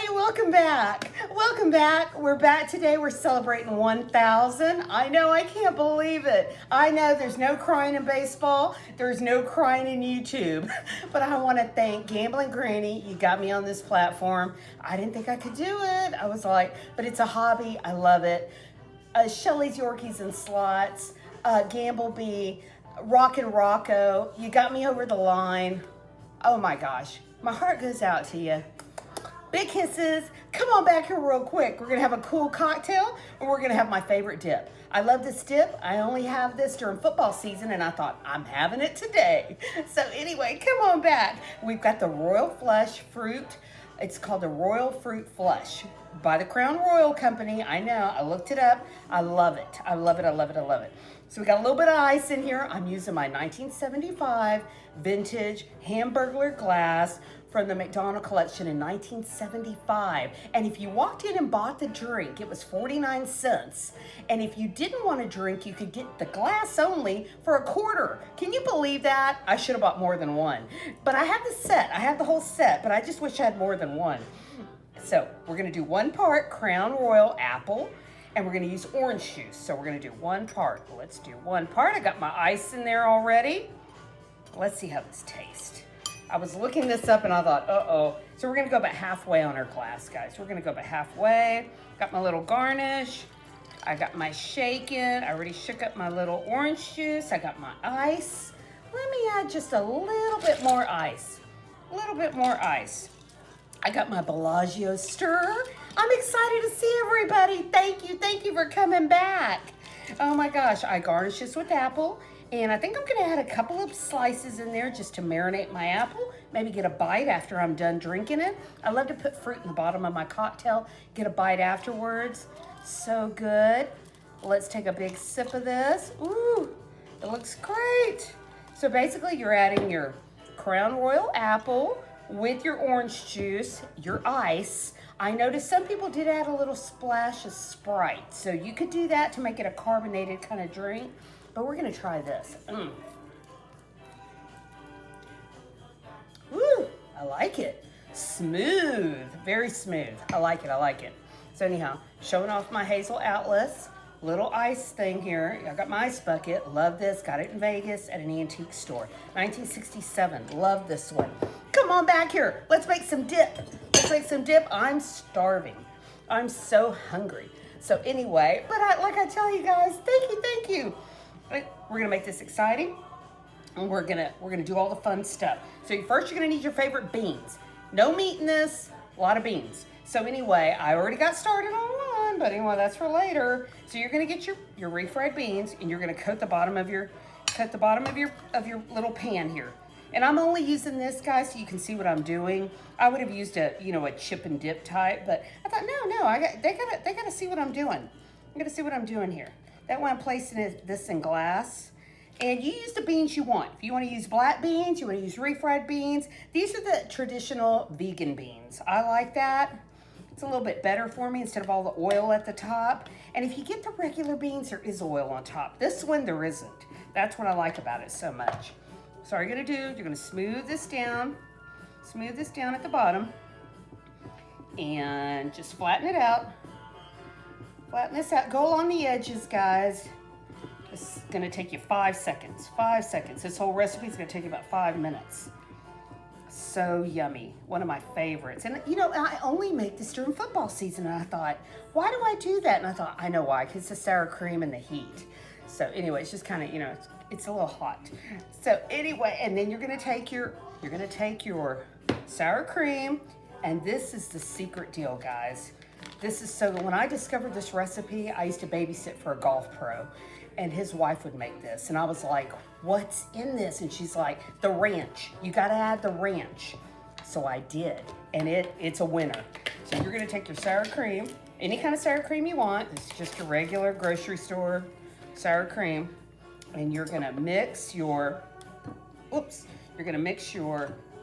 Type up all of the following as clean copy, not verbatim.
everybody, welcome back. Welcome back. We're back today. We're celebrating 1,000. I know, I can't believe it. I know there's no crying in baseball. There's no crying in YouTube. But I want to thank Gambling Granny. You got me on this platform. I didn't think I could do it. I was like, but it's a hobby. I love it. Shelly's Yorkies and Slots, Gamblebee, Rockin' Rocco. You got me over the line. Oh my gosh. My heart goes out to you. Big kisses. Come on back here real quick. We're going to have a cool cocktail and we're going to have my favorite dip. I love this dip. I only have this during football season and I thought I'm having it today. So anyway, come on back. We've got the Royal Flush fruit. It's called the Royal Fruit Flush by the Crown Royal Company. I know. I looked it up. I love it. I love it. I love it. I love it. So we got a little bit of ice in here. I'm using my 1975 vintage Hamburglar glass from the McDonald collection in 1975. And if you walked in and bought the drink, it was 49 cents. And if you didn't want a drink, you could get the glass only for $0.25. Can you believe that? I should have bought more than one. But I have the set. I have the whole set, but I just wish I had more than one. So we're gonna do 1 part Crown Royal apple, and we're gonna use orange juice. So we're gonna do 1 part. Let's do 1 part. I got my ice in there already. Let's see how this tastes. I was looking this up and I thought, uh-oh. So we're gonna go about halfway on our glass, guys. We're gonna go about halfway. Got my little garnish. I got my shaken. I already shook up my little orange juice. I got my ice. Let me add just a little bit more ice. A little bit more ice. I got my Bellagio stir. I'm excited to see everybody. Thank you for coming back. Oh my gosh, I garnish this with apple. And I think I'm gonna add a couple of slices in there just to marinate my apple. Maybe get a bite after I'm done drinking it. I love to put fruit in the bottom of my cocktail, get a bite afterwards. So good. Let's take a big sip of this. Ooh, it looks great. So basically you're adding your Crown Royal apple with your orange juice, your ice. I noticed some people did add a little splash of Sprite. So you could do that to make it a carbonated kind of drink. But we're gonna try this. Woo, I like it. Smooth, very smooth. I like it, I like it. So anyhow, showing off my Hazel Atlas, little ice thing here. I got my ice bucket, love this, got it in Vegas at an antique store. 1967, love this one. Come on back here, let's make some dip. Let's make some dip, I'm starving. I'm so hungry. So anyway, but like I tell you guys, thank you. We're gonna make this exciting, and we're gonna do all the fun stuff. So first, you're gonna need your favorite beans. No meat in this, a lot of beans. So anyway, I already got started on one, but anyway, that's for later. So you're gonna get your refried beans, and you're gonna coat the bottom of your little pan here. And I'm only using this, guys, so you can see what I'm doing. I would have used a chip and dip type, but I thought no, they gotta see what I'm doing. I gotta see what I'm doing here. That way I'm placing this in glass. And you use the beans you want. If you want to use black beans, you want to use refried beans. These are the traditional vegan beans. I like that. It's a little bit better for me instead of all the oil at the top. And if you get the regular beans, there is oil on top. This one, there isn't. That's what I like about it so much. So what you're going to do, you're going to smooth this down. Smooth this down at the bottom. And just flatten it out. Flatten this out. Go along the edges, guys. This is gonna take you 5 seconds. 5 seconds. This whole recipe is gonna take you about 5 minutes. So yummy. One of my favorites. And I only make this during football season. And I thought, why do I do that? And I thought, I know why, because the sour cream and the heat. So anyway, it's just kind of, it's a little hot. So anyway, and then you're gonna take your sour cream, and this is the secret deal, guys. This is so, when I discovered this recipe, I used to babysit for a golf pro, and his wife would make this. And I was like, what's in this? And she's like, the ranch. You gotta add the ranch. So I did, and it's a winner. So you're gonna take your sour cream, any kind of sour cream you want. This is just a regular grocery store sour cream. And you're gonna mix your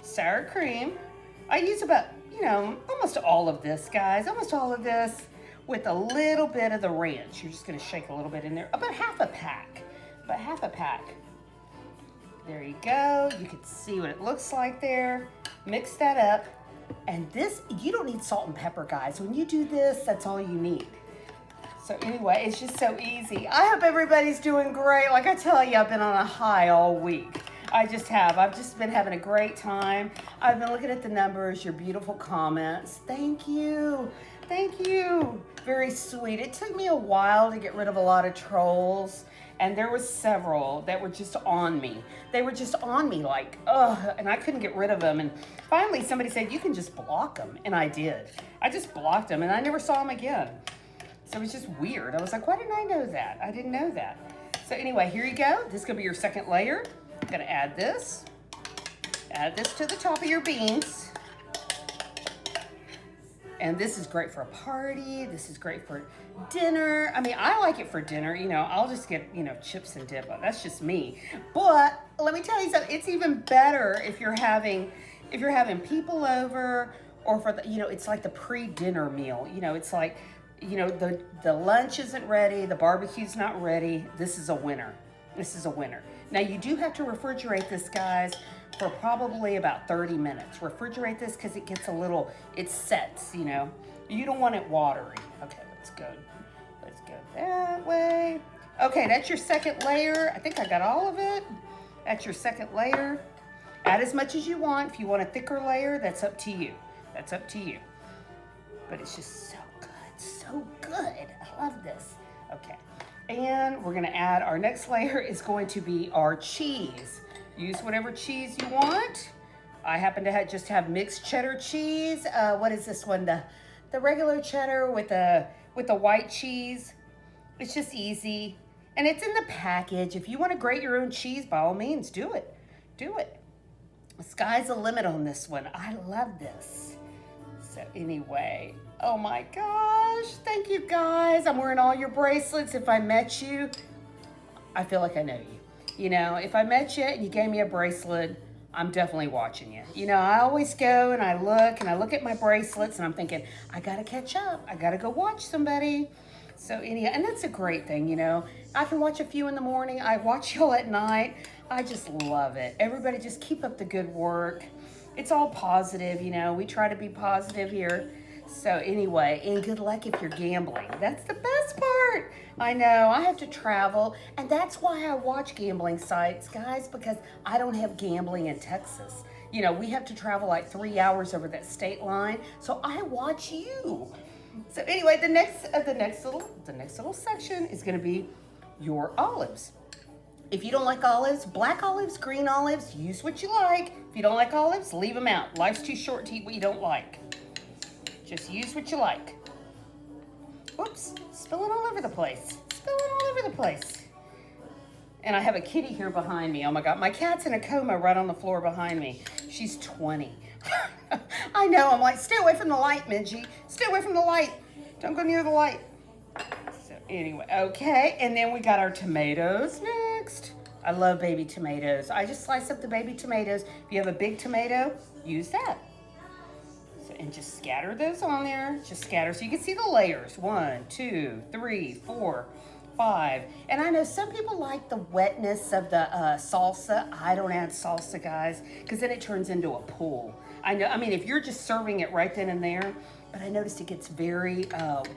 sour cream. I use about, almost all of this, guys. Almost all of this with a little bit of the ranch. You're just gonna shake a little bit in there. About half a pack. There you go. You can see what it looks like there. Mix that up. And this, you don't need salt and pepper, guys. When you do this, that's all you need. So anyway, it's just so easy. I hope everybody's doing great. Like I tell you, I've been on a high all week. I just have. I've just been having a great time. I've been looking at the numbers, your beautiful comments. Thank you. Thank you. Very sweet. It took me a while to get rid of a lot of trolls. And there was several that were just on me. They were just on me like, ugh, and I couldn't get rid of them. And finally somebody said, you can just block them. And I did. I just blocked them and I never saw them again. So it was just weird. I was like, why didn't I know that? I didn't know that. So anyway, here you go. This is gonna be your second layer. I'm gonna add this. Add this to the top of your beans. And this is great for a party. This is great for dinner. I mean, I like it for dinner. You know, I'll just get, you know, chips and dip. That's just me. But let me tell you something. It's even better if you're having people over, or for the, you know, it's like the pre-dinner meal. You know, it's like, you know, the lunch isn't ready. The barbecue's not ready. This is a winner. This is a winner. Now you do have to refrigerate this, guys, for probably about 30 minutes. Refrigerate this because it gets a little, it sets, you know. You don't want it watery. Okay, let's go that way. Okay, that's your second layer. I think I got all of it. That's your second layer. Add as much as you want. If you want a thicker layer, that's up to you. That's up to you. But it's just so good, so good. I love this. Okay, and we're gonna add, our next layer is going to be our cheese. Use whatever cheese you want. I happen to just have mixed cheddar cheese. What is this one? The regular cheddar with the white cheese. It's just easy. And it's in the package. If you want to grate your own cheese, by all means, do it. Do it. The sky's the limit on this one. I love this. So anyway, oh my gosh. Thank you, guys. I'm wearing all your bracelets. If I met you, I feel like I know you. You know, if I met you and you gave me a bracelet, I'm definitely watching you. You know, I always go and I look at my bracelets and I'm thinking, I gotta catch up. I gotta go watch somebody. So anyhow, and that's a great thing, you know. I can watch a few in the morning. I watch y'all at night. I just love it. Everybody just keep up the good work. It's all positive, you know. We try to be positive here. So anyway, and good luck if you're gambling. That's the best part. I know, I have to travel, and that's why I watch gambling sites, guys, because I don't have gambling in Texas. You know, we have to travel like 3 hours over that state line, so I watch you. So anyway, the next little section is gonna be your olives. If you don't like olives, black olives, green olives, use what you like. If you don't like olives, leave them out. Life's too short to eat what you don't like. Just use what you like. Whoops, spilling all over the place. Spilling all over the place. And I have a kitty here behind me. Oh my God, my cat's in a coma right on the floor behind me. She's 20. I know, I'm like, stay away from the light, Minji. Stay away from the light. Don't go near the light. So anyway, okay, and then we got our tomatoes next. I love baby tomatoes. I just slice up the baby tomatoes. If you have a big tomato, use that. And just scatter those on there. Just scatter so you can see the layers. 1, 2, 3, 4, 5. And I know some people like the wetness of the salsa. I don't add salsa, guys, because then it turns into a pool. I know. I mean, if you're just serving it right then and there, but I noticed it gets very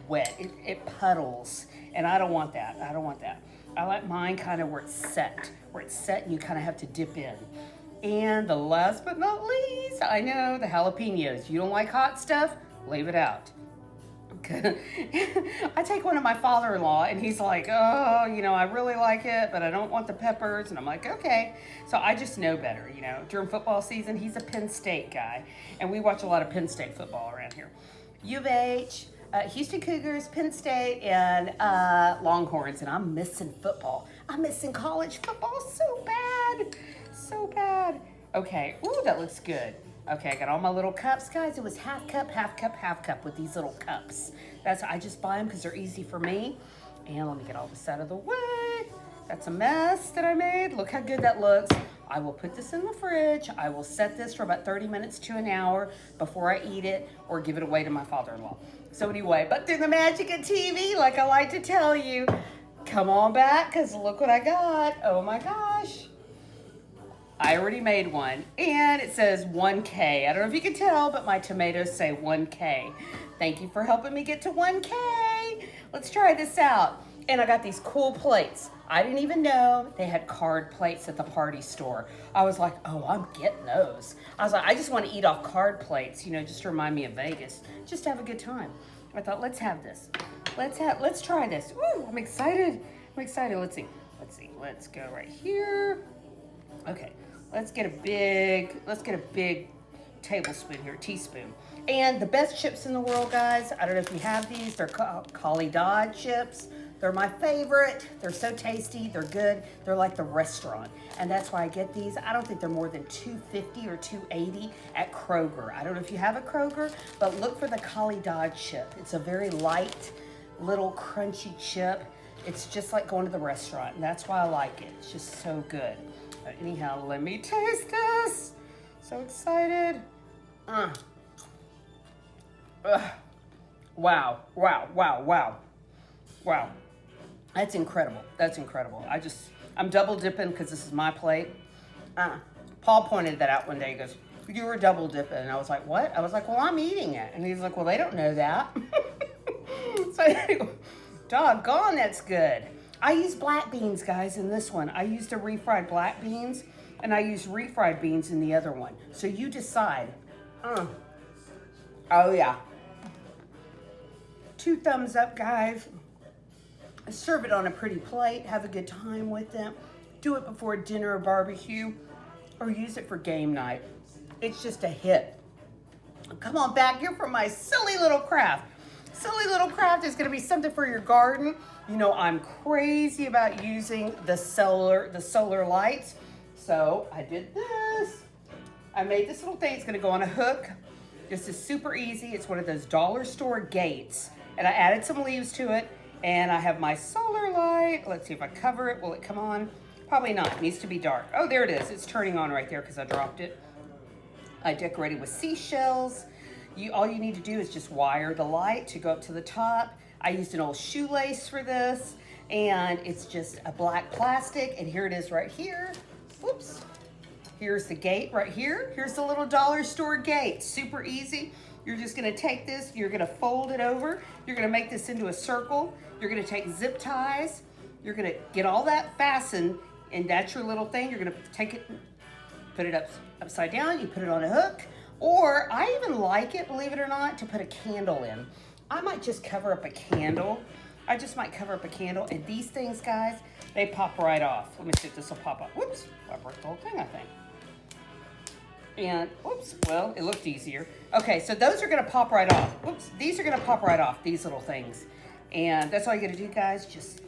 wet. It puddles, and I don't want that. I don't want that. I like mine kind of where it's set and you kind of have to dip in. And the last but not least, I know, the jalapeños. You don't like hot stuff? Leave it out. I take one of my father-in-law and he's like, oh, you know, I really like it, but I don't want the peppers. And I'm like, okay. So I just know better, you know. During football season, he's a Penn State guy. And we watch a lot of Penn State football around here. U of H, Houston Cougars, Penn State, and Longhorns. And I'm missing football. I'm missing college football so bad. So bad. Okay, ooh, that looks good. Okay, I got all my little cups, guys. It was half cup, half cup, half cup with these little cups. I just buy them because they're easy for me. And let me get all this out of the way. That's a mess that I made. Look how good that looks. I will put this in the fridge. I will set this for about 30 minutes to an hour before I eat it or give it away to my father-in-law. So anyway, but through the magic of TV, like I like to tell you, come on back because look what I got. Oh my gosh. I already made one, and it says 1K. I don't know if you can tell, but my tomatoes say 1K. Thank you for helping me get to 1K. Let's try this out. And I got these cool plates. I didn't even know they had card plates at the party store. I was like, oh, I'm getting those. I was like, I just want to eat off card plates, you know, just to remind me of Vegas, just to have a good time. I thought, let's have this. Let's try this. Woo, I'm excited. Let's see. Let's go right here. Okay, let's get a big tablespoon here, teaspoon. And the best chips in the world, guys, I don't know if you have these, they're called Collie Dodd chips. They're my favorite. They're so tasty, they're good. They're like the restaurant. And that's why I get these. I don't think they're more than $2.50 or $2.80 at Kroger. I don't know if you have a Kroger, but look for the Collie Dodd chip. It's a very light, little crunchy chip. It's just like going to the restaurant, and that's why I like it. It's just so good. But anyhow, let me taste this. So excited. Wow. That's incredible. I'm double dipping because this is my plate. Paul pointed that out one day. He goes, you were double dipping. And I was like, what? I was like, well, I'm eating it. And he's like, well, they don't know that. So anyway, doggone, that's good. I use black beans, guys, in this one. I used a refried black beans, and I used refried beans in the other one. So you decide. Oh, yeah. 2 thumbs up, guys. Serve it on a pretty plate. Have a good time with it. Do it before dinner or barbecue, or use it for game night. It's just a hit. Come on back here for my silly little craft. Silly little craft is going to be something for your garden. You know, I'm crazy about using the solar lights. So I did this. I made this little thing. It's going to go on a hook. This is super easy. It's one of those dollar store gates. And I added some leaves to it. And I have my solar light. Let's see if I cover it. Will it come on? Probably not. It needs to be dark. Oh, there it is. It's turning on right there because I dropped it. I decorated with seashells. All you need to do is just wire the light to go up to the top. I used an old shoelace for this, and it's just a black plastic, and here it is right here. Whoops. Here's the gate right here. Here's the little dollar store gate. Super easy. You're just gonna take this, you're gonna fold it over, you're gonna make this into a circle, you're gonna take zip ties, you're gonna get all that fastened, and that's your little thing. You're gonna take it, put it upside down, you put it on a hook, or I even like it, believe it or not, to put a candle in. I might just cover up a candle. I just might cover up a candle, and these things, guys, they pop right off. Let me see if this will pop up. Whoops, I broke the whole thing, I think. And, whoops, well, it looked easier. Okay, so those are gonna pop right off. Whoops, these are gonna pop right off, these little things. And that's all you gotta do, guys, just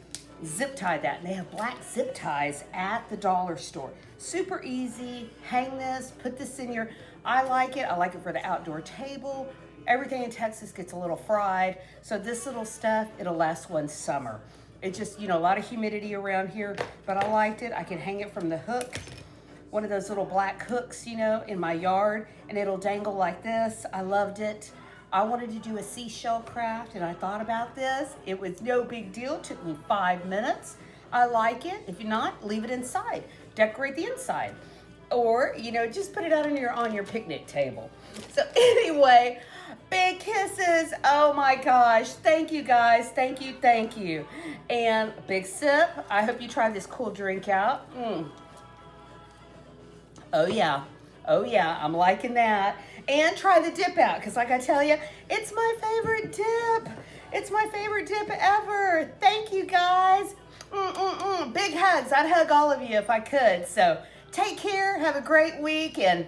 zip tie that. And they have black zip ties at the dollar store. Super easy, hang this, put this in your, I like it for the outdoor table. Everything in Texas gets a little fried. So this little stuff, it'll last one summer. It just, you know, a lot of humidity around here, but I liked it. I can hang it from the hook, one of those little black hooks, you know, in my yard, and it'll dangle like this. I loved it. I wanted to do a seashell craft, and I thought about this. It was no big deal. It took me 5 minutes. I like it. If you're not, leave it inside. Decorate the inside. Or, you know, just put it out on your picnic table. So anyway, big kisses. Oh my gosh. Thank you, guys. Thank you. And big sip. I hope you try this cool drink out. Oh yeah, I'm liking that. And try the dip out, because like I tell you, it's my favorite dip. It's my favorite dip ever. Thank you, guys. Big hugs. I'd hug all of you if I could. So take care, have a great week, and